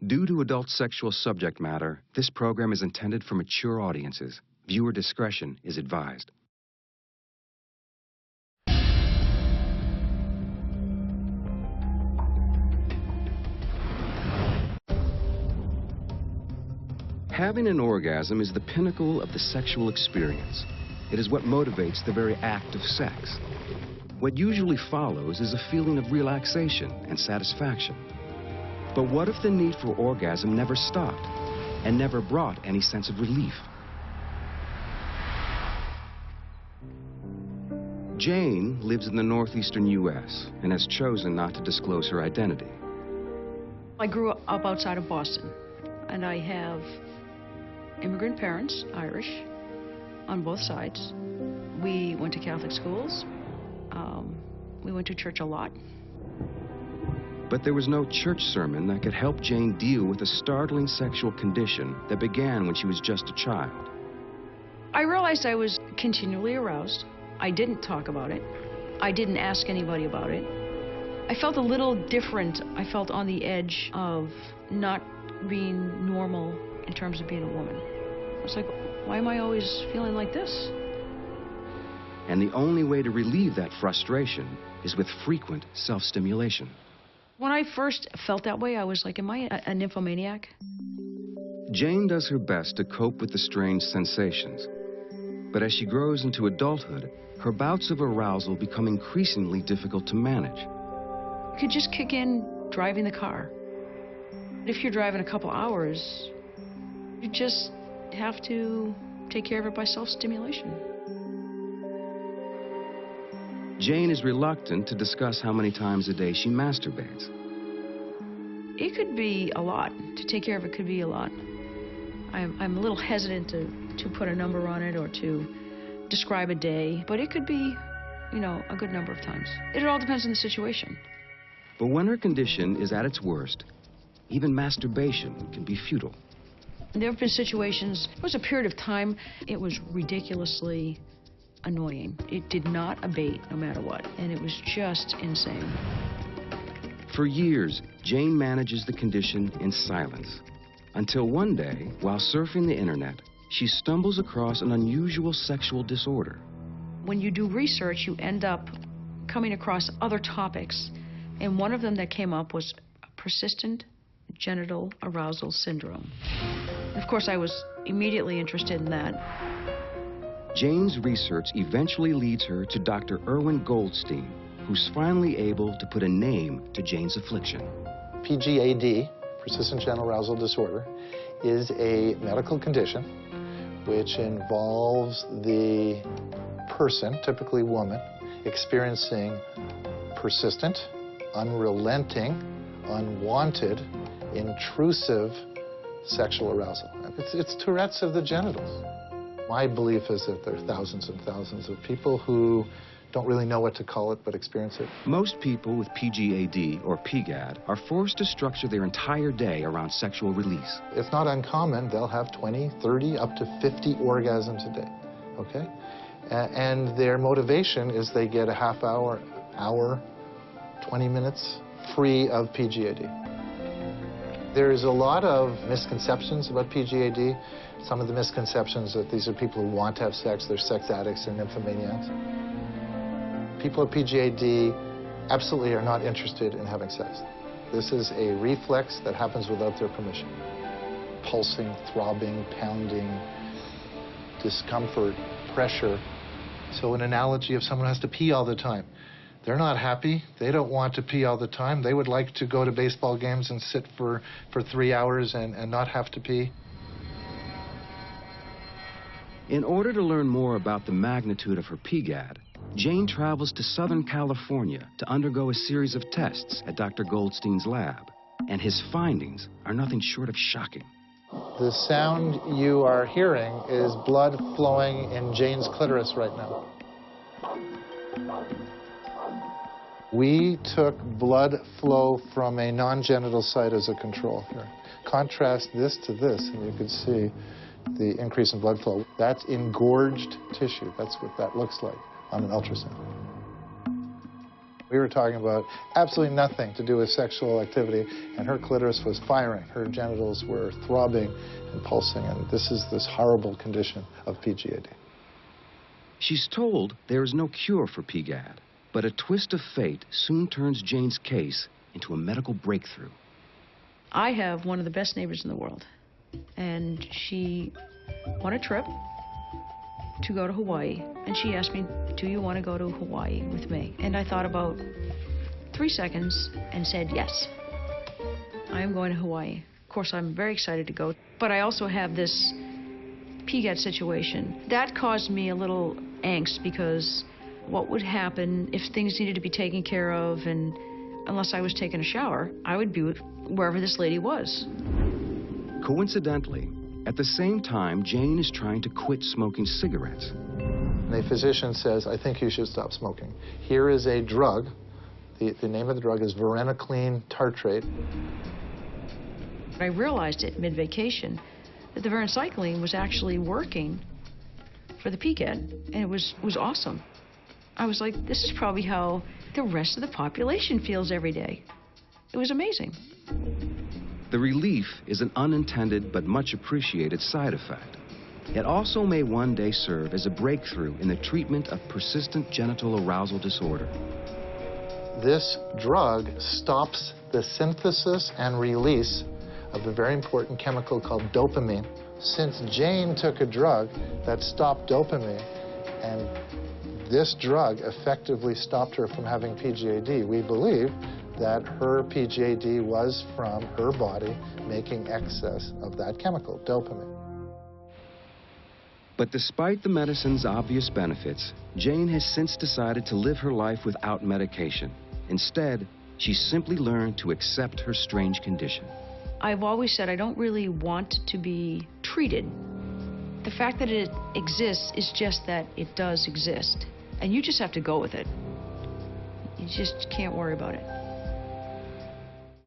Due to adult sexual subject matter, this program is intended for mature audiences. Viewer discretion is advised. Having an orgasm is the pinnacle of the sexual experience. It is what motivates the very act of sex. What usually follows is a feeling of relaxation and satisfaction. But what if the need for orgasm never stopped and never brought any sense of relief? Jane lives in the northeastern U.S. and has chosen not to disclose her identity. I grew up outside of Boston, and I have immigrant parents, Irish, on both sides. We went to Catholic schools. We went to church a lot. But there was no church sermon that could help Jane deal with a startling sexual condition that began when she was just a child. I realized I was continually aroused. I didn't talk about it. I didn't ask anybody about it. I felt a little different. I felt on the edge of not being normal in terms of being a woman. I was like, why am I always feeling like this? And the only way to relieve that frustration is with frequent self-stimulation. When I first felt that way, I was like, am I a nymphomaniac? Jane does her best to cope with the strange sensations. But as she grows into adulthood, her bouts of arousal become increasingly difficult to manage. It could just kick in driving the car. If you're driving a couple hours, you just have to take care of it by self-stimulation. Jane is reluctant to discuss how many times a day she masturbates. It could be a lot. To take care of it could be a lot. I'm a little hesitant to put a number on it or to describe a day, but it could be, a good number of times. It all depends on the situation. But when her condition is at its worst, even masturbation can be futile. There have been situations, there was a period of time, it was ridiculously annoying. It did not abate no matter what, and it was just insane. For years, Jane manages the condition in silence, until one day, while surfing the internet, she stumbles across an unusual sexual disorder. When you do research, you end up coming across other topics, and one of them that came up was persistent genital arousal syndrome. And of course, I was immediately interested in that. Jane's research eventually leads her to Dr. Irwin Goldstein, who's finally able to put a name to Jane's affliction. PGAD, persistent genital arousal disorder, is a medical condition which involves the person, typically woman, experiencing persistent, unrelenting, unwanted, intrusive sexual arousal. It's Tourette's of the genitals. My belief is that there are thousands and thousands of people who don't really know what to call it but experience it. Most people with PGAD or PGAD are forced to structure their entire day around sexual release. It's not uncommon. They'll have 20, 30, up to 50 orgasms a day, okay? And their motivation is they get a half hour, 20 minutes free of PGAD. There's a lot of misconceptions about PGAD. Some of the misconceptions that these are people who want to have sex, they're sex addicts, they're nymphomaniacs. People with PGAD absolutely are not interested in having sex. This is a reflex that happens without their permission. Pulsing, throbbing, pounding, discomfort, pressure. So an analogy of someone who has to pee all the time. They're not happy. They don't want to pee all the time. They would like to go to baseball games and sit for 3 hours and not have to pee. In order to learn more about the magnitude of her PGAD, Jane travels to Southern California to undergo a series of tests at Dr. Goldstein's lab. And his findings are nothing short of shocking. The sound you are hearing is blood flowing in Jane's clitoris right now. We took blood flow from a non-genital site as a control here. Contrast this to this, and you can see the increase in blood flow. That's engorged tissue. That's what that looks like on an ultrasound. We were talking about absolutely nothing to do with sexual activity, and her clitoris was firing. Her genitals were throbbing and pulsing, and this is this horrible condition of PGAD. She's told there is no cure for PGAD, but a twist of fate soon turns Jane's case into a medical breakthrough. I have one of the best neighbors in the world, and she won a trip to go to Hawaii, and she asked me, do you want to go to Hawaii with me? And I thought about 3 seconds and said, yes, I am going to Hawaii. Of course, I'm very excited to go, but I also have this PGAD situation. That caused me a little angst, because what would happen if things needed to be taken care of, and unless I was taking a shower, I would be wherever this lady was. Coincidentally, at the same time, Jane is trying to quit smoking cigarettes. The physician says, I think you should stop smoking. Here is a drug. The name of the drug is varenicline tartrate. I realized it mid-vacation that the varenicline was actually working for the PGAD, and it was awesome. I was like, this is probably how the rest of the population feels every day. It was amazing. The relief is an unintended but much appreciated side effect. It also may one day serve as a breakthrough in the treatment of persistent genital arousal disorder. This drug stops the synthesis and release of a very important chemical called dopamine. Since Jane took a drug that stopped dopamine, and this drug effectively stopped her from having PGAD, we believe that her PGAD was from her body making excess of that chemical, dopamine. But despite the medicine's obvious benefits, Jane has since decided to live her life without medication. Instead, she's simply learned to accept her strange condition. I've always said I don't really want to be treated. The fact that it exists is just that it does exist. And you just have to go with it. You just can't worry about it.